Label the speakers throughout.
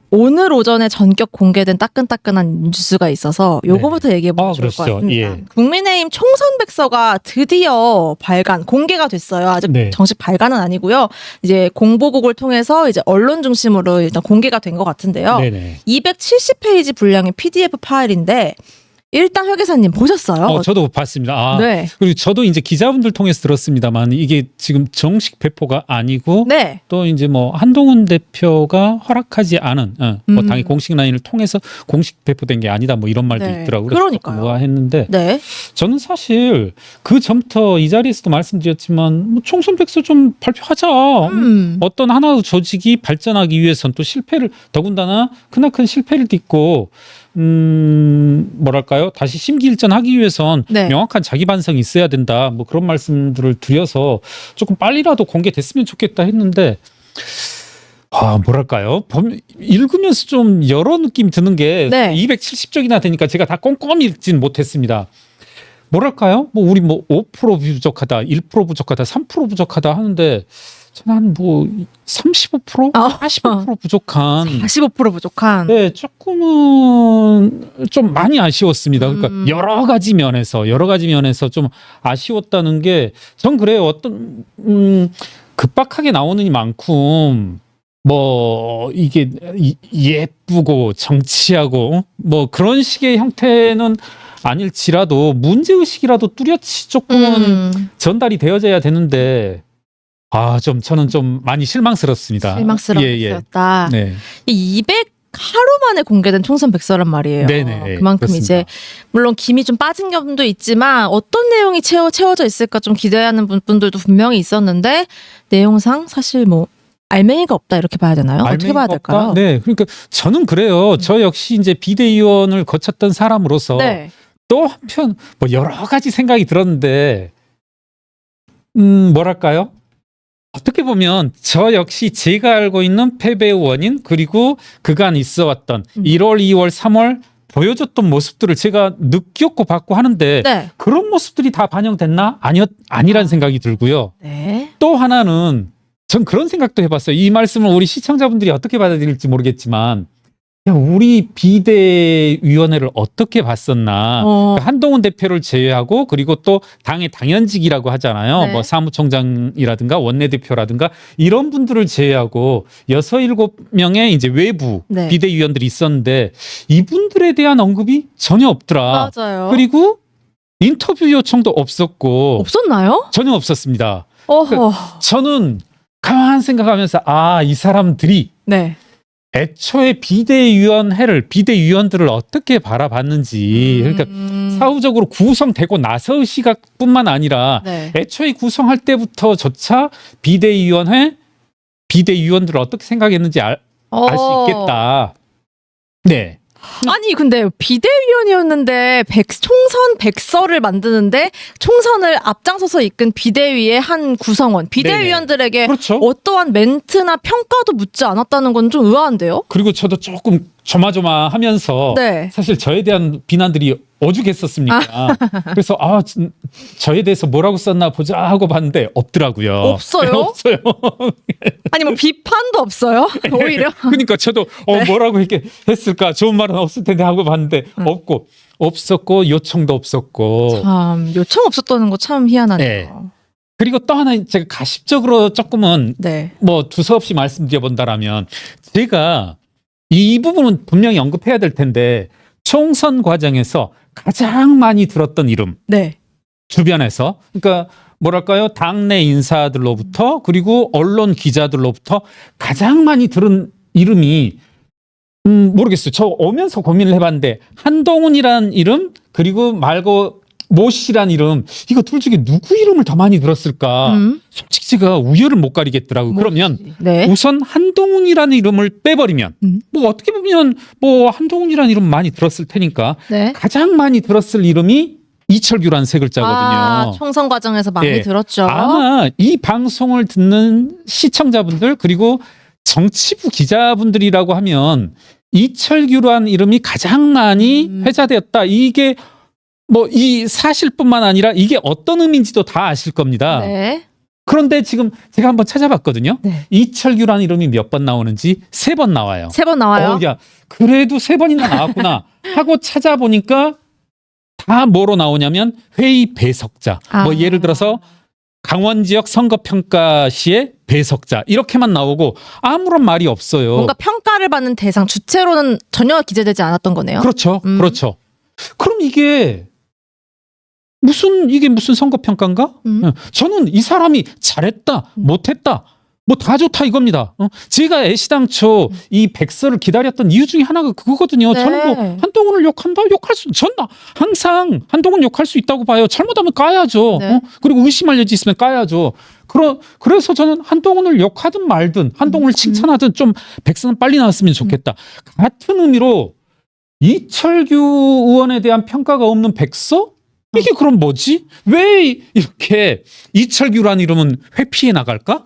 Speaker 1: 오늘 오전에 전격 공개된 따끈따끈한 뉴스가 있어서 요거부터 얘기해보면 좋을 것
Speaker 2: 그러시죠.
Speaker 1: 같습니다.
Speaker 2: 예.
Speaker 1: 국민의힘 총선 백서가 드디어 공개가 됐어요. 아직
Speaker 2: 네.
Speaker 1: 정식 발간은 아니고요. 이제 공보국을 통해서 이제 언론 중심으로 일단 공개가 된 것 같은데요.
Speaker 2: 네네.
Speaker 1: 270페이지 분량의 PDF 파일인데 일단 회계사님 보셨어요?
Speaker 2: 저도 봤습니다.
Speaker 1: 네.
Speaker 2: 그리고 저도 이제 기자분들 통해서 들었습니다만 이게 지금 정식 배포가 아니고
Speaker 1: 네.
Speaker 2: 또 이제 뭐 한동훈 대표가 허락하지 않은 뭐 당의 공식 라인을 통해서 공식 배포된 게 아니다 뭐 이런 말도
Speaker 1: 네.
Speaker 2: 있더라고요.
Speaker 1: 그러니까요.
Speaker 2: 뭐가 했는데
Speaker 1: 네.
Speaker 2: 저는 사실 그 전부터 이 자리에서도 말씀드렸지만 뭐 총선 백서 좀 발표하자. 어떤 하나의 조직이 발전하기 위해선 또 실패를 더군다나 크나큰 실패를 딛고 뭐랄까요? 다시 심기일전하기 위해선
Speaker 1: 네.
Speaker 2: 명확한 자기 반성이 있어야 된다. 뭐 그런 말씀들을 드려서 조금 빨리라도 공개됐으면 좋겠다 했는데 뭐랄까요? 읽으면서 좀 여러 느낌이 드는 게
Speaker 1: 네.
Speaker 2: 270쪽이나 되니까 제가 다 꼼꼼히 읽지는 못했습니다. 뭐랄까요? 뭐 우리 뭐 5% 부족하다, 1% 부족하다, 3% 부족하다 하는데 저는 뭐 35%, 45% 부족한
Speaker 1: 45% 부족한.
Speaker 2: 네, 조금은 좀 많이 아쉬웠습니다. 그러니까 여러 가지 면에서 좀 아쉬웠다는 게 전 그래요. 어떤 급박하게 나오는 이만큼 뭐 이게 예쁘고 정치하고 뭐 그런 식의 형태는 아닐지라도 문제의식이라도 뚜렷이 조금은 전달이 되어져야 되는데 저는 좀 많이 실망스럽습니다.
Speaker 1: 실망스럽다.
Speaker 2: 네.
Speaker 1: 200하루 만에 공개된 총선 백서란 말이에요.
Speaker 2: 네네.
Speaker 1: 그만큼
Speaker 2: 그렇습니다.
Speaker 1: 이제 물론 김이 좀 빠진 점도 있지만 어떤 내용이 채워져 있을까 좀 기대하는 분들도 분명히 있었는데 내용상 사실 뭐 알맹이가 없다 이렇게 봐야 되나요? 어떻게 봐야 될까요?
Speaker 2: 네, 그러니까 저는 그래요. 저 역시 이제 비대위원을 거쳤던 사람으로서
Speaker 1: 네.
Speaker 2: 또 한편 뭐 여러 가지 생각이 들었는데 뭐랄까요? 어떻게 보면 저 역시 제가 알고 있는 패배의 원인 그리고 그간 있어왔던 1월, 2월, 3월 보여줬던 모습들을 제가 느꼈고 봤고 하는데
Speaker 1: 네.
Speaker 2: 그런 모습들이 다 반영됐나? 아니란 생각이 들고요.
Speaker 1: 네.
Speaker 2: 또 하나는 전 그런 생각도 해봤어요. 이 말씀을 우리 시청자분들이 어떻게 받아들일지 모르겠지만 우리 비대위원회를 어떻게 봤었나. 그러니까 한동훈 대표를 제외하고 그리고 또 당의 당연직이라고 하잖아요.
Speaker 1: 네.
Speaker 2: 뭐 사무총장이라든가 원내대표라든가 이런 분들을 제외하고 6, 7명의 이제 외부
Speaker 1: 네.
Speaker 2: 비대위원들이 있었는데 이분들에 대한 언급이 전혀 없더라.
Speaker 1: 맞아요.
Speaker 2: 그리고 인터뷰 요청도 없었고
Speaker 1: 없었나요?
Speaker 2: 전혀 없었습니다.
Speaker 1: 어허.
Speaker 2: 저는 가만 생각하면서 이 사람들이
Speaker 1: 네.
Speaker 2: 애초에 비대위원들을 어떻게 바라봤는지 그러니까 사후적으로 구성되고 나서의 시각뿐만 아니라
Speaker 1: 네.
Speaker 2: 애초에 구성할 때부터조차 비대위원들을 어떻게 생각했는지 알 수 있겠다. 네.
Speaker 1: 아니 근데 비대위원이었는데 총선 백서를 만드는데 총선을 앞장서서 이끈 비대위의 한 구성원 비대위원들에게
Speaker 2: 그렇죠.
Speaker 1: 어떠한 멘트나 평가도 묻지 않았다는 건 좀 의아한데요?
Speaker 2: 그리고 저도 조금 조마조마하면서
Speaker 1: 네.
Speaker 2: 사실 저에 대한 비난들이 오죽했었습니까? 그래서 저에 대해서 뭐라고 썼나 보자 하고 봤는데 없더라고요.
Speaker 1: 없어요?
Speaker 2: 네, 없어요.
Speaker 1: 아니 뭐 비판도 없어요? 오히려.
Speaker 2: 그러니까 저도 뭐라고 이렇게 했을까? 좋은 말은 없을 텐데 하고 봤는데 없었고 요청도 없었고.
Speaker 1: 참 요청 없었다는 거 참 희한하네요.
Speaker 2: 네. 그리고 또 하나 제가 가십적으로 조금은
Speaker 1: 네.
Speaker 2: 뭐 두서없이 말씀드려 본다라면 제가 이 부분은 분명히 언급해야 될 텐데 총선 과정에서 가장 많이 들었던 이름
Speaker 1: 네.
Speaker 2: 주변에서 그러니까 뭐랄까요 당내 인사들로부터 그리고 언론 기자들로부터 가장 많이 들은 이름이 모르겠어요. 저 오면서 고민을 해봤는데 한동훈이란 이름 그리고 말고 모 씨란 이름 이거 둘 중에 누구 이름을 더 많이 들었을까? 솔직히 제가 우열을 못 가리겠더라고요. 그러면
Speaker 1: 네.
Speaker 2: 우선 한동훈이라는 이름을 빼버리면 뭐 어떻게 보면 뭐 한동훈이라는 이름 많이 들었을 테니까
Speaker 1: 네.
Speaker 2: 가장 많이 들었을 이름이 이철규라는 세 글자거든요.
Speaker 1: 총선 과정에서 많이
Speaker 2: 네.
Speaker 1: 들었죠.
Speaker 2: 아마 이 방송을 듣는 시청자분들 그리고 정치부 기자분들이라고 하면 이철규라는 이름이 가장 많이 회자되었다. 이게 뭐 이 사실뿐만 아니라 이게 어떤 의미인지도 다 아실 겁니다.
Speaker 1: 네.
Speaker 2: 그런데 지금 제가 한번 찾아봤거든요.
Speaker 1: 네.
Speaker 2: 이철규라는 이름이 몇 번 나오는지 3번 나와요.
Speaker 1: 3번 나와요.
Speaker 2: 야, 그래도 3번이나 나왔구나 하고 찾아보니까 다 뭐로 나오냐면 회의 배석자. 뭐 예를 들어서 강원 지역 선거평가 시의 배석자 이렇게만 나오고 아무런 말이 없어요.
Speaker 1: 뭔가 평가를 받는 대상 주체로는 전혀 기재되지 않았던 거네요.
Speaker 2: 그렇죠. 그렇죠. 그럼 이게 무슨 선거평가인가? 저는 이 사람이 잘했다, 못했다, 뭐 다 좋다 이겁니다. 제가 애시당초 이 백서를 기다렸던 이유 중에 하나가 그거거든요.
Speaker 1: 네.
Speaker 2: 저는 뭐 한동훈을 욕한다? 저는 항상 한동훈 욕할 수 있다고 봐요. 잘못하면 까야죠.
Speaker 1: 네.
Speaker 2: 그리고 의심할 여지 있으면 까야죠. 그래서 저는 한동훈을 욕하든 말든 한동훈을 칭찬하든 좀 백서는 빨리 나왔으면 좋겠다. 같은 의미로 이철규 의원에 대한 평가가 없는 백서? 이게 그럼 뭐지? 왜 이렇게 이철규라는 이름은 회피해 나갈까?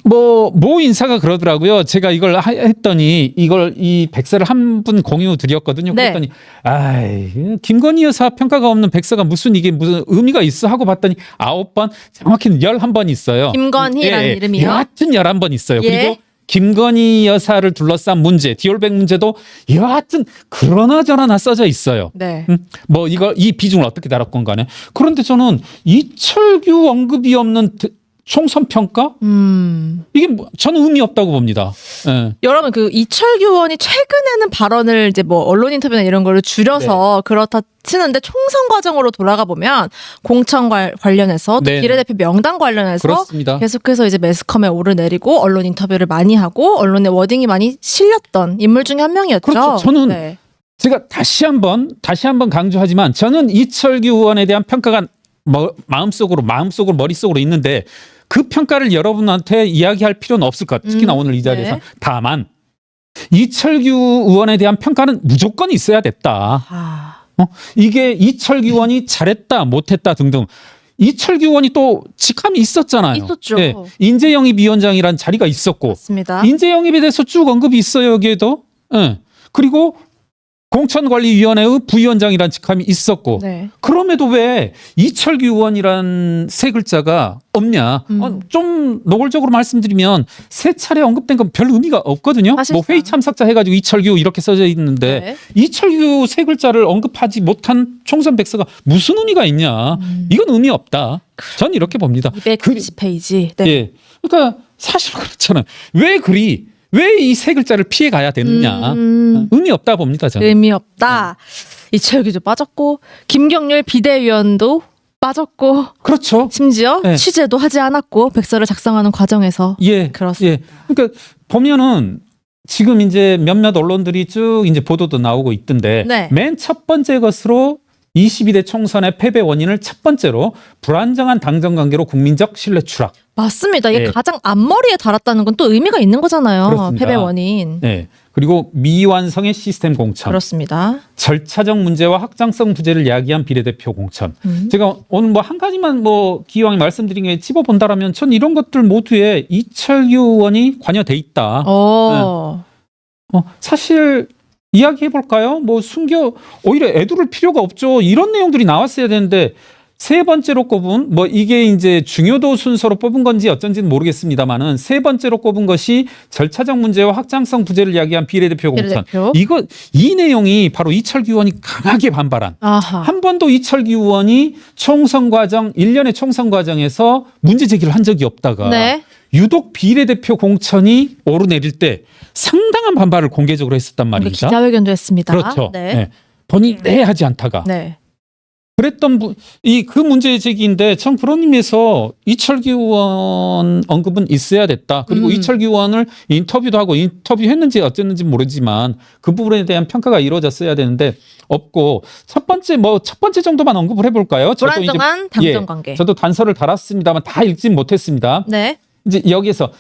Speaker 2: 모 인사가 그러더라고요. 제가 이걸 했더니 이 백서를 한 분 공유 드렸거든요.
Speaker 1: 네.
Speaker 2: 그랬더니 김건희 여사 평가가 없는 백서가 무슨 의미가 있어 하고 봤더니 9번, 정확히는 11번 있어요.
Speaker 1: 김건희라는 이름이요?
Speaker 2: 여하튼 11번 있어요.
Speaker 1: 예.
Speaker 2: 그리고 김건희 여사를 둘러싼 문제, 디올백 문제도 여하튼 그러나 저러나 써져 있어요.
Speaker 1: 네.
Speaker 2: 뭐 이 비중을 어떻게 다룰 건 간에. 그런데 저는 이철규 언급이 없는 총선 평가? 이게 저는 의미 없다고 봅니다. 예.
Speaker 1: 여러분 그 이철규 의원이 최근에는 발언을 이제 뭐 언론 인터뷰나 이런 거를 줄여서 그렇다 치는데 총선 과정으로 돌아가 보면 공천 관련해서 또
Speaker 2: 네.
Speaker 1: 비례대표 명단 관련해서
Speaker 2: 그렇습니다.
Speaker 1: 계속해서 이제 매스컴에 오르내리고 언론 인터뷰를 많이 하고 언론의 워딩이 많이 실렸던 인물 중에 한 명이었죠.
Speaker 2: 그렇죠. 저는
Speaker 1: 네.
Speaker 2: 제가 다시 한번 강조하지만 저는 이철규 의원에 대한 평가가 마음속으로 머릿속으로 있는데 그 평가를 여러분한테 이야기할 필요는 없을 것 같아요. 특히나 오늘 이 자리에서.
Speaker 1: 네.
Speaker 2: 다만 이철규 의원에 대한 평가는 무조건 있어야 됐다. 이게 이철규 의원이 잘했다 못했다 등등. 이철규 의원이 또 직함이 있었잖아요.
Speaker 1: 있었죠.
Speaker 2: 네. 인재영입위원장이라는 자리가 있었고
Speaker 1: 맞습니다.
Speaker 2: 인재영입에 대해서 쭉 언급이 있어요. 여기에도. 네. 그리고 공천관리위원회의 부위원장이라는 직함이 있었고
Speaker 1: 네.
Speaker 2: 그럼에도 왜 이철규 의원이란 세 글자가 없냐. 좀 노골적으로 말씀드리면 세 차례 언급된 건 별 의미가 없거든요.
Speaker 1: 사실상.
Speaker 2: 뭐 회의 참석자 해가지고 이철규 이렇게 써져 있는데
Speaker 1: 네.
Speaker 2: 이철규 세 글자를 언급하지 못한 총선 백서가 무슨 의미가 있냐. 이건 의미 없다. 전 이렇게 봅니다.
Speaker 1: 290페이지. 네.
Speaker 2: 예. 그러니까 사실 그렇잖아요. 왜 이 세 글자를 피해 가야 되느냐. 의미 없다 봅니다. 저는.
Speaker 1: 의미 없다. 이철규도 빠졌고 김경률 비대위원도 빠졌고
Speaker 2: 그렇죠.
Speaker 1: 심지어
Speaker 2: 네.
Speaker 1: 취재도 하지 않았고 백서를 작성하는 과정에서
Speaker 2: 예.
Speaker 1: 그렇습니다.
Speaker 2: 예. 그러니까 보면은 지금 이제 몇몇 언론들이 쭉 이제 보도도 나오고 있던데
Speaker 1: 네.
Speaker 2: 맨 첫 번째 것으로 22대 총선의 패배 원인을 첫 번째로 불안정한 당정 관계로 국민적 신뢰 추락.
Speaker 1: 맞습니다. 이게
Speaker 2: 네.
Speaker 1: 가장 앞머리에 달았다는 건 또 의미가 있는 거잖아요.
Speaker 2: 그렇습니다.
Speaker 1: 패배 원인.
Speaker 2: 네. 그리고 미완성의 시스템 공천.
Speaker 1: 그렇습니다.
Speaker 2: 절차적 문제와 확장성 부재를 야기한 비례대표 공천. 제가 오늘 뭐 한 가지만 뭐 기왕에 말씀드린 게 찝어본다라면 전 이런 것들 모두에 이철규 의원이 관여돼 있다. 사실 이야기해 볼까요? 뭐 오히려 애두를 필요가 없죠. 이런 내용들이 나왔어야 되는데 세 번째로 꼽은 뭐 이게 이제 중요도 순서로 뽑은 건지 어쩐지는 모르겠습니다만은 세 번째로 꼽은 것이 절차적 문제와 확장성 부재를 이야기한 비례대표 공천. 이 내용이 바로 이철규 의원이 강하게 반발한. 한 번도 이철규 의원이 총선 과정 1년의 총선 과정에서 문제 제기를 한 적이 없다가
Speaker 1: 네.
Speaker 2: 유독 비례대표 공천이 오르내릴 때 상당한 반발을 공개적으로 했었단 말입니다.
Speaker 1: 기자회견도 했습니다.
Speaker 2: 그렇죠.
Speaker 1: 네.
Speaker 2: 네. 본인이 하지 않다가.
Speaker 1: 네.
Speaker 2: 그랬던 그 문제 제기인데 전 그런 의미에서 이철규 의원 언급은 있어야 됐다. 그리고 이철규 의원을 인터뷰도 하고 인터뷰했는지 어쨌는지 모르지만 그 부분에 대한 평가가 이루어졌어야 되는데 없고 첫 번째 정도만 언급을 해볼까요?
Speaker 1: 불안정한 당정 관계.
Speaker 2: 저도 단서를 달았습니다만 다 읽진 못했습니다.
Speaker 1: 네.
Speaker 2: 이제 여기에서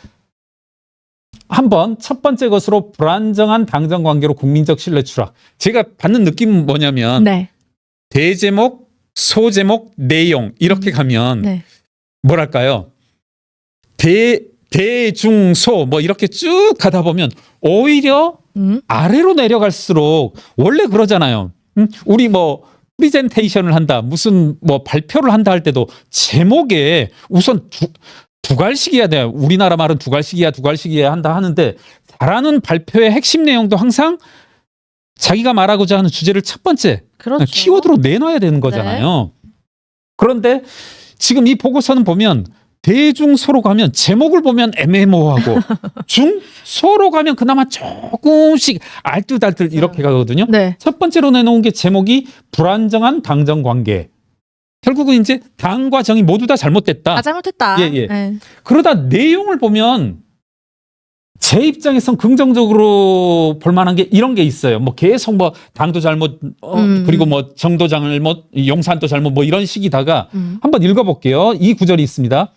Speaker 2: 한번 첫 번째 것으로 불안정한 당정 관계로 국민적 신뢰 추락. 제가 받는 느낌은 뭐냐면
Speaker 1: 네.
Speaker 2: 대제목, 소제목, 내용 이렇게 가면
Speaker 1: 네.
Speaker 2: 뭐랄까요? 대중소 뭐 이렇게 쭉 가다 보면 오히려 아래로 내려갈수록 원래 그러잖아요. 우리 뭐 프리젠테이션을 한다, 무슨 뭐 발표를 한다 할 때도 제목에 우선 두갈식이야 돼. 우리나라 말은 두갈식이야 한다 하는데 잘하는 발표의 핵심 내용도 항상 자기가 말하고자 하는 주제를 첫 번째
Speaker 1: 그렇죠.
Speaker 2: 키워드로 내놔야 되는 거잖아요. 그런데 지금 이 보고서는 보면 대중소로 가면 제목을 보면 애매모호하고 중소로 가면 그나마 조금씩 알뜰달뜰 이렇게 가거든요.
Speaker 1: 네.
Speaker 2: 첫 번째로 내놓은 게 제목이 불안정한 당정 관계. 결국은 이제 당과 정이 모두 다 잘못됐다.
Speaker 1: 다 잘못했다.
Speaker 2: 예, 예.
Speaker 1: 네.
Speaker 2: 그러다 내용을 보면 제 입장에선 긍정적으로 볼 만한 게 이런 게 있어요. 뭐 계속 뭐 당도 잘못 그리고 뭐 정도 잘못 용산도 잘못 뭐 이런 식이다가 한번 읽어볼게요. 이 구절이 있습니다.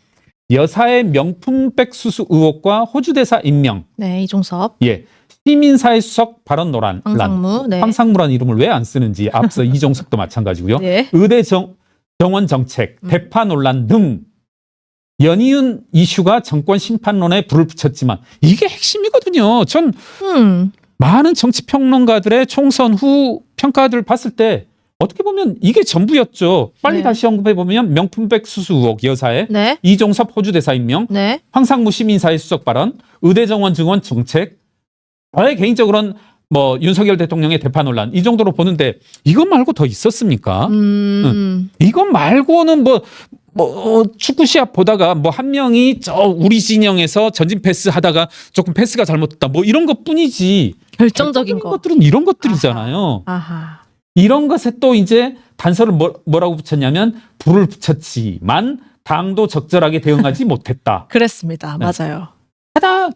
Speaker 2: 여사의 명품백 수수 의혹과 호주 대사 임명.
Speaker 1: 네, 이종섭.
Speaker 2: 예. 시민사회 수석 발언 논란.
Speaker 1: 황상무. 네.
Speaker 2: 황상무라는 이름을 왜 안 쓰는지 앞서 이종석도 마찬가지고요.
Speaker 1: 네.
Speaker 2: 의대 정원 정책, 대파 논란 등 연이은 이슈가 정권 심판론에 불을 붙였지만 이게 핵심이거든요. 전 많은 정치 평론가들의 총선 후 평가들을 봤을 때 어떻게 보면 이게 전부였죠. 빨리
Speaker 1: 네.
Speaker 2: 다시 언급해 보면 명품백 수수 의혹 여사의
Speaker 1: 네.
Speaker 2: 이종섭 호주 대사 임명,
Speaker 1: 네.
Speaker 2: 황상무 시민사회 수석 발언, 의대 정원 증원 정책. 저의 개인적으로는 뭐 윤석열 대통령의 대파 논란 이 정도로 보는데 이것 말고 더 있었습니까? 이것 말고는 뭐 축구 시합 보다가 뭐 한 명이 저 우리 진영에서 전진 패스 하다가 조금 패스가 잘못됐다 뭐 이런 것뿐이지.
Speaker 1: 결정적인 거.
Speaker 2: 것들은 이런 것들이잖아요.
Speaker 1: 아하.
Speaker 2: 이런 것에 또 이제 단서를 뭐라고 붙였냐면 불을 붙였지만 당도 적절하게 대응하지 못했다.
Speaker 1: 그랬습니다.
Speaker 2: 네.
Speaker 1: 맞아요.
Speaker 2: 하다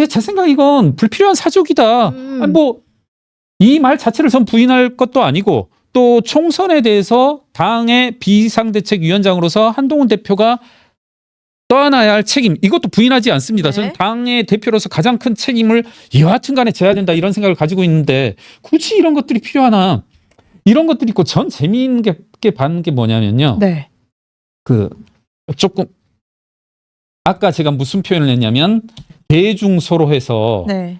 Speaker 2: 제 생각 이건 불필요한 사족이다. 뭐 이 말 자체를 전 부인할 것도 아니고 또 총선에 대해서 당의 비상대책위원장으로서 한동훈 대표가 떠안아야 할 책임 이것도 부인하지 않습니다.
Speaker 1: 네.
Speaker 2: 저는 당의 대표로서 가장 큰 책임을 여하튼간에 져야 된다 이런 생각을 가지고 있는데 굳이 이런 것들이 필요하나 이런 것들이 있고 전 재미있게 봤는 게 뭐냐면요.
Speaker 1: 네.
Speaker 2: 그 조금 아까 제가 무슨 표현을 했냐면 대중소로 해서
Speaker 1: 네.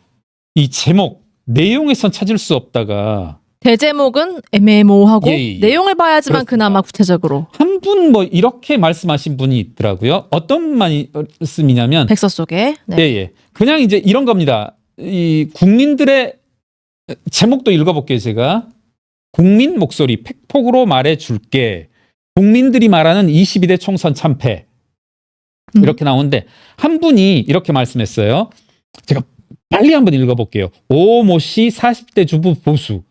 Speaker 2: 이 제목 내용에선 찾을 수 없다가
Speaker 1: 대제목은 애매모호하고
Speaker 2: 예.
Speaker 1: 내용을 봐야지만
Speaker 2: 그렇습니다.
Speaker 1: 그나마 구체적으로.
Speaker 2: 한 분 뭐 이렇게 말씀하신 분이 있더라고요. 어떤 말씀이냐면
Speaker 1: 백서 속에. 네.
Speaker 2: 예. 그냥 이제 이런 겁니다. 이 국민들의 제목도 읽어볼게요. 제가 국민 목소리 팩폭으로 말해줄게. 국민들이 말하는 22대 총선 참패 이렇게 나오는데 한 분이 이렇게 말씀했어요. 제가 빨리 한번 읽어볼게요. 오모 씨 40대 주부 보수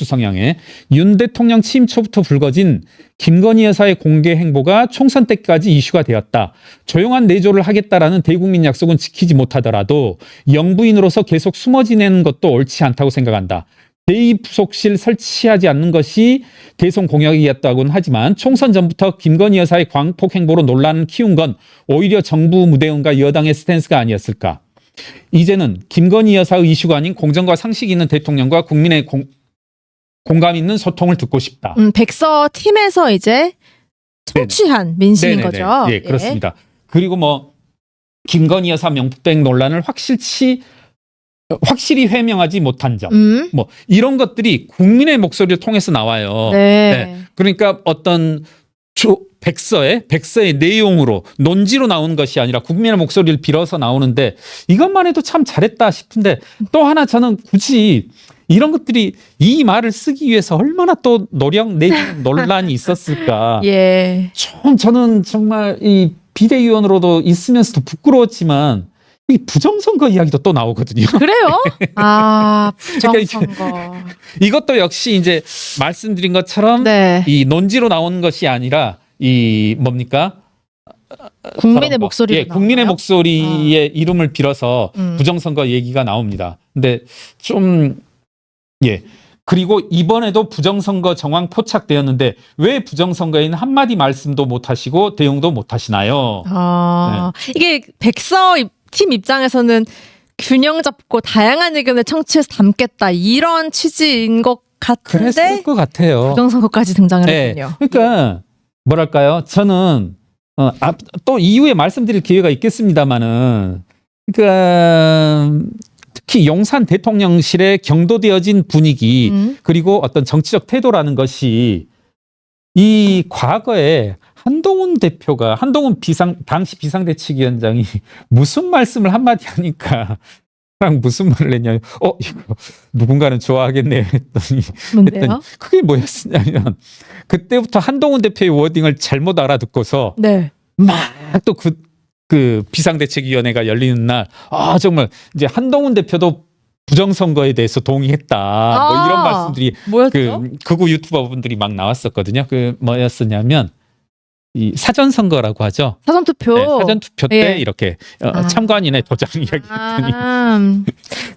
Speaker 2: 성향의 윤 대통령 취임 초부터 불거진 김건희 여사의 공개 행보가 총선 때까지 이슈가 되었다. 조용한 내조를 하겠다라는 대국민 약속은 지키지 못하더라도 영부인으로서 계속 숨어 지내는 것도 옳지 않다고 생각한다. 제2부속실 설치하지 않는 것이 대선 공약이었다고는 하지만 총선 전부터 김건희 여사의 광폭 행보로 논란을 키운 건 오히려 정부 무대응과 여당의 스탠스가 아니었을까. 이제는 김건희 여사의 이슈가 아닌 공정과 상식 있는 대통령과 국민의 공감 있는 소통을 듣고 싶다.
Speaker 1: 백서 팀에서 이제 청취한 민심인
Speaker 2: 네네네.
Speaker 1: 거죠.
Speaker 2: 예, 그렇습니다. 그리고 뭐 김건희 여사 명품백 논란을 확실히 해명하지 못한 점, 뭐 이런 것들이 국민의 목소리를 통해서 나와요.
Speaker 1: 네.
Speaker 2: 그러니까 어떤 백서의 내용으로 논지로 나오는 것이 아니라 국민의 목소리를 빌어서 나오는데 이것만 해도 참 잘했다 싶은데 또 하나 저는 굳이 이런 것들이 이 말을 쓰기 위해서 얼마나 또 내용 논란이 있었을까.
Speaker 1: 예.
Speaker 2: 저는 정말 이 비대위원으로도 있으면서도 부끄러웠지만 이 부정선거 이야기도 또 나오거든요.
Speaker 1: 그래요? 아, 부정선거.
Speaker 2: 이것도 역시 이제 말씀드린 것처럼
Speaker 1: 네.
Speaker 2: 이 논지로 나오는 것이 아니라 이 뭡니까?
Speaker 1: 국민의 목소리로
Speaker 2: 예, 국민의
Speaker 1: 나오나요?
Speaker 2: 목소리의 이름을 빌어서 부정선거 얘기가 나옵니다. 근데 좀 예. 그리고 이번에도 부정선거 정황 포착되었는데 왜 부정선거에는 한마디 말씀도 못 하시고 대응도 못 하시나요?
Speaker 1: 이게 백서 팀 입장에서는 균형 잡고 다양한 의견을 청취해서 담겠다 이런 취지인 것 같은데
Speaker 2: 그랬을 것 같아요.
Speaker 1: 부정선거까지 등장을 했군요.
Speaker 2: 그러니까 뭐랄까요? 저는 또 이후에 말씀드릴 기회가 있겠습니다만은 그러니까 특히 용산 대통령실에 경도되어진 분위기 그리고 어떤 정치적 태도라는 것이 이 과거에 한동훈 당시 비상대책위원장이 무슨 말씀을 한마디 하니까 무슨 말을 했냐면 이거 누군가는 좋아하겠네 했더니
Speaker 1: 뭔데요?
Speaker 2: 그게 뭐였냐면 그때부터 한동훈 대표의 워딩을 잘못 알아듣고서
Speaker 1: 네.
Speaker 2: 막 또 그 비상대책위원회가 열리는 날 정말 이제 한동훈 대표도 부정선거에 대해서 동의했다 뭐 이런 말씀들이
Speaker 1: 뭐였죠?
Speaker 2: 극우 유튜버 분들이 막 나왔었거든요. 그 뭐였었냐면 이 사전선거라고 하죠.
Speaker 1: 사전투표.
Speaker 2: 네, 사전투표 때
Speaker 1: 예.
Speaker 2: 이렇게 참관인의 도장 이야기했더니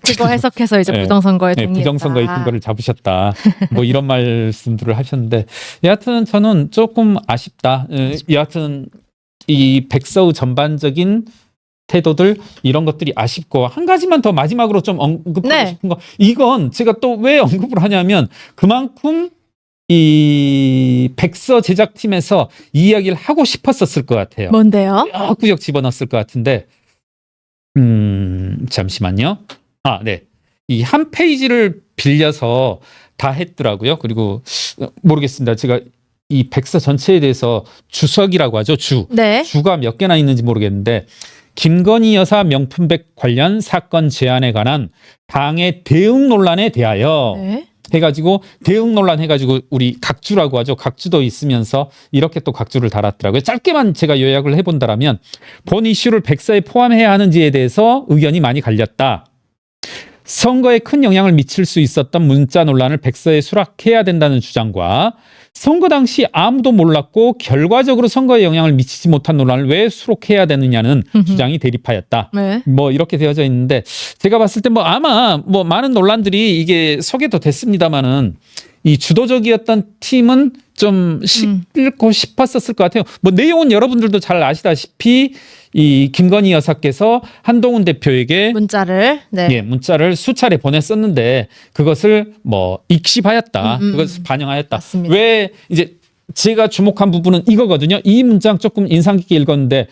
Speaker 1: 그거 해석해서 이제
Speaker 2: 네.
Speaker 1: 부정선거에
Speaker 2: 네,
Speaker 1: 동의했다.
Speaker 2: 부정선거의 근거를 잡으셨다. 뭐 이런 말씀들을 하셨는데 여하튼 저는 조금 아쉽다. 여하튼 이 백서의 전반적인 태도들 이런 것들이 아쉽고 한 가지만 더 마지막으로 좀 언급하고
Speaker 1: 네.
Speaker 2: 싶은 거 이건 제가 또 왜 언급을 하냐면 그만큼 이 백서 제작팀에서 이 이야기를 하고 싶었었을 것 같아요.
Speaker 1: 뭔데요?
Speaker 2: 꾸역꾸역 집어넣었을 것 같은데 잠시만요. 네. 이 한 페이지를 빌려서 다 했더라고요. 그리고 모르겠습니다. 제가 이 백서 전체에 대해서 주석이라고 하죠.
Speaker 1: 네.
Speaker 2: 주가 몇 개나 있는지 모르겠는데 김건희 여사 명품백 관련 사건 제안에 관한 당의 대응 논란에 대하여
Speaker 1: 네.
Speaker 2: 해가지고 대응 논란 해가지고 우리 각주라고 하죠. 각주도 있으면서 이렇게 또 각주를 달았더라고요. 짧게만 제가 요약을 해본다라면 본 이슈를 백서에 포함해야 하는지에 대해서 의견이 많이 갈렸다. 선거에 큰 영향을 미칠 수 있었던 문자 논란을 백서에 수락해야 된다는 주장과 선거 당시 아무도 몰랐고 결과적으로 선거에 영향을 미치지 못한 논란을 왜 수록해야 되느냐는 주장이 대립하였다.
Speaker 1: 네.
Speaker 2: 뭐 이렇게 되어져 있는데 제가 봤을 때 뭐 아마 뭐 많은 논란들이 이게 소개도 됐습니다마는 이 주도적이었던 팀은 좀 싣고 싶었었을 것 같아요. 뭐 내용은 여러분들도 잘 아시다시피 이 김건희 여사께서 한동훈 대표에게
Speaker 1: 문자를
Speaker 2: 문자를 수차례 보냈었는데 그것을 뭐 익십하였다. 그것을 반영하였다.
Speaker 1: 맞습니다.
Speaker 2: 왜 이제 제가 주목한 부분은 이거거든요. 이 문장 조금 인상 깊게 읽었는데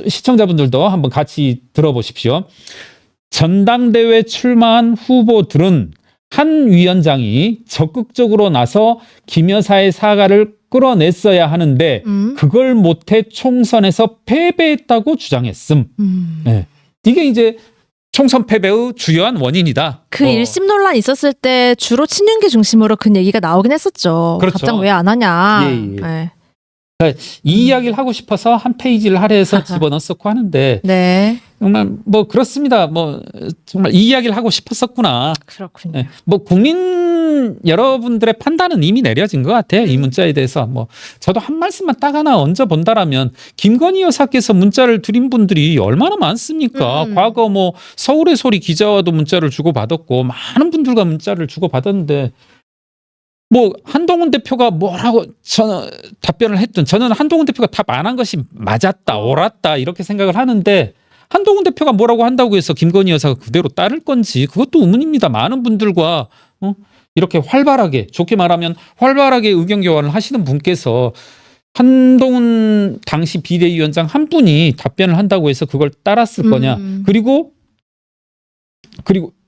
Speaker 2: 시청자분들도 한번 같이 들어보십시오. 전당대회 출마한 후보들은 한 위원장이 적극적으로 나서 김 여사의 사과를 끌어냈어야 하는데 그걸 못해 총선에서 패배했다고 주장했음. 네. 이게 이제 총선 패배의 주요한 원인이다.
Speaker 1: 그 일심 논란 있었을 때 주로 친윤계 중심으로 그 얘기가 나오긴 했었죠.
Speaker 2: 그렇죠.
Speaker 1: 답장 왜 안 하냐.
Speaker 2: 예.
Speaker 1: 네.
Speaker 2: 이 이야기를 하고 싶어서 한 페이지를 할애해서 집어넣었었고 하는데
Speaker 1: 네.
Speaker 2: 정말 뭐 그렇습니다. 뭐 정말 이 이야기를 하고 싶었었구나.
Speaker 1: 그렇군요.
Speaker 2: 네. 뭐 국민 여러분들의 판단은 이미 내려진 것 같아요. 이 문자에 대해서 뭐 저도 한 말씀만 딱 하나 얹어 본다라면 김건희 여사께서 문자를 드린 분들이 얼마나 많습니까? 과거 뭐 서울의 소리 기자와도 문자를 주고 받았고 많은 분들과 문자를 주고 받았는데. 뭐 한동훈 대표가 뭐라고 저는 답변을 했든 저는 한동훈 대표가 답 안 한 것이 맞았다 옳았다 이렇게 생각을 하는데 한동훈 대표가 뭐라고 한다고 해서 김건희 여사가 그대로 따를 건지 그것도 의문입니다. 많은 분들과 이렇게 활발하게 좋게 말하면 활발하게 의견 교환을 하시는 분께서 한동훈 당시 비대위원장 한 분이 답변을 한다고 해서 그걸 따랐을 거냐. 그리고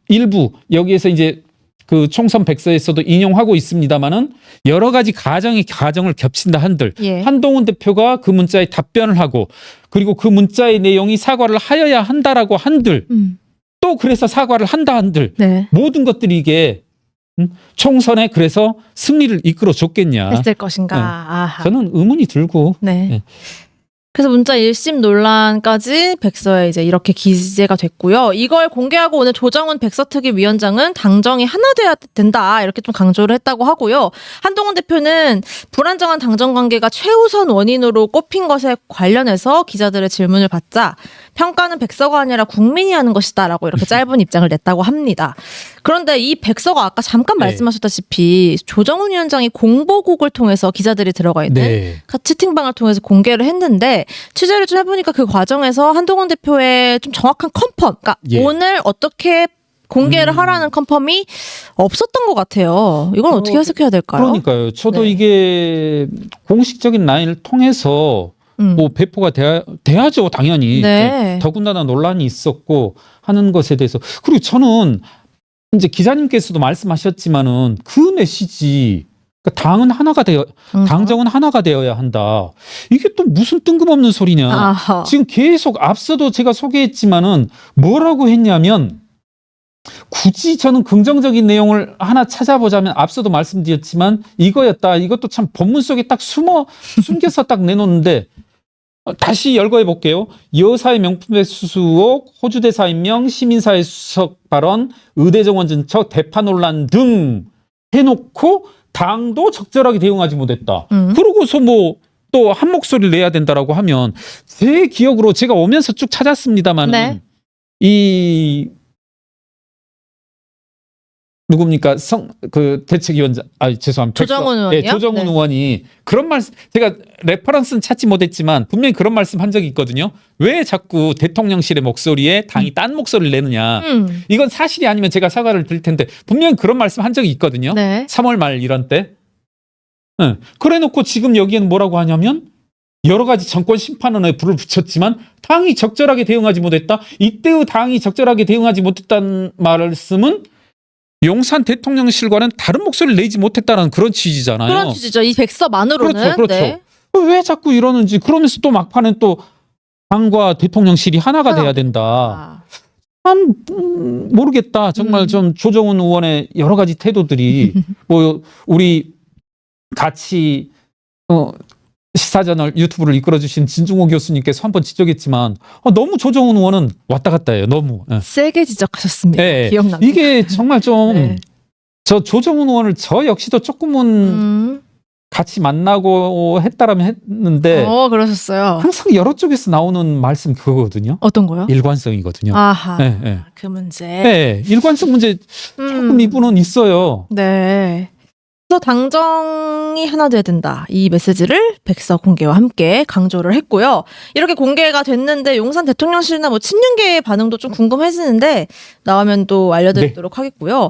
Speaker 2: 일부 여기에서 이제 그 총선 백서에서도 인용하고 있습니다만은 여러 가지 가정을 겹친다 한들 한동훈 대표가 그 문자에 답변을 하고 그리고 그 문자의 내용이 사과를 하여야 한다라고 한들 또 그래서 사과를 한다 한들 모든 것들이 이게 총선에 그래서 승리를 이끌어 줬겠냐
Speaker 1: 했을 것인가.
Speaker 2: 저는 의문이 들고
Speaker 1: 그래서 문자 1심 논란까지 백서에 이제 이렇게 기재가 됐고요. 이걸 공개하고 오늘 조정훈 백서특위 위원장은 당정이 하나 돼야 된다 이렇게 좀 강조를 했다고 하고요. 한동훈 대표는 불안정한 당정 관계가 최우선 원인으로 꼽힌 것에 관련해서 기자들의 질문을 받자 평가는 백서가 아니라 국민이 하는 것이다라고 이렇게 짧은 입장을 냈다고 합니다. 그런데 이 백서가 아까 잠깐 말씀하셨다시피 조정훈 위원장이 공보국을 통해서 기자들이 들어가 있는 채팅방을 통해서 공개를 했는데 취재를 좀 해보니까 그 과정에서 한동훈 대표의 좀 정확한 컨펌, 그러니까 오늘 어떻게 공개를 하라는 컨펌이 없었던 것 같아요. 이건 어떻게 해석해야 될까요?
Speaker 2: 그러니까요. 저도 이게 공식적인 라인을 통해서 뭐 배포가 돼야죠, 당연히. 더군다나 논란이 있었고 하는 것에 대해서. 그리고 저는 이제 기자님께서도 말씀하셨지만은 그 메시지 그러니까 당은 하나가 되어 당정은 하나가 되어야 한다. 이게 또 무슨 뜬금없는 소리냐.
Speaker 1: 아하.
Speaker 2: 지금 계속 앞서도 제가 소개했지만은 뭐라고 했냐면 굳이 저는 긍정적인 내용을 하나 찾아보자면 앞서도 말씀드렸지만 이거였다. 이것도 참 법문 속에 딱 숨겨서 딱 내놓는데 다시 열거해 볼게요. 여사의 명품백 수수 의혹, 호주 대사 임명, 시민사회 수석 발언, 의대정원 진척, 대파 논란 등 해놓고 당도 적절하게 대응하지 못했다. 그러고서 뭐 또 한 목소리를 내야 된다라고 하면 제 기억으로 제가 오면서 쭉 찾았습니다만
Speaker 1: 네.
Speaker 2: 이 누굽니까? 그 대책위원장, 죄송합니다.
Speaker 1: 조정훈 의원이요?
Speaker 2: 네, 조정훈
Speaker 1: 네.
Speaker 2: 의원이 그런 말씀, 제가 레퍼런스는 찾지 못했지만 분명히 그런 말씀 한 적이 있거든요. 왜 자꾸 대통령실의 목소리에 당이 딴 목소리를 내느냐. 이건 사실이 아니면 제가 사과를 드릴 텐데 분명히 그런 말씀 한 적이 있거든요.
Speaker 1: 네.
Speaker 2: 3월 말 이런 때. 네. 그래 놓고 지금 여기에는 뭐라고 하냐면 여러 가지 정권 심판원에 불을 붙였지만 당이 적절하게 대응하지 못했다. 이때의 당이 적절하게 대응하지 못했다는 말씀은 용산 대통령실과는 다른 목소리를 내지 못했다는 그런 취지잖아요.
Speaker 1: 그런 취지죠. 이 백서만으로는.
Speaker 2: 그렇죠.
Speaker 1: 네.
Speaker 2: 왜 자꾸 이러는지. 그러면서 또 막판엔 또 당과 대통령실이 하나가 돼야 된다.
Speaker 1: 아.
Speaker 2: 참 모르겠다. 정말 좀 조정훈 의원의 여러 가지 태도들이 뭐 우리 같이 시사저널 유튜브를 이끌어주신 진중호 교수님께서 한번 지적했지만 너무 조정훈 의원은 왔다 갔다 해요. 너무. 예.
Speaker 1: 세게 지적하셨습니다.
Speaker 2: 네.
Speaker 1: 기억납니다.
Speaker 2: 이게 정말 좀
Speaker 1: 네.
Speaker 2: 저 조정훈 의원을 저 역시도 조금은 같이 만나고 했다라면 했는데
Speaker 1: 그러셨어요.
Speaker 2: 항상 여러 쪽에서 나오는 말씀 그거거든요.
Speaker 1: 어떤 거요?
Speaker 2: 일관성이거든요.
Speaker 1: 아하.
Speaker 2: 네, 네.
Speaker 1: 그 문제.
Speaker 2: 네, 일관성 문제 조금 이분은 있어요.
Speaker 1: 네. 그래서 당정이 하나 돼야 된다. 이 메시지를 백서 공개와 함께 강조를 했고요. 이렇게 공개가 됐는데 용산 대통령실이나 뭐 친윤계의 반응도 좀 궁금해지는데 나오면 또 알려드리도록 하겠고요.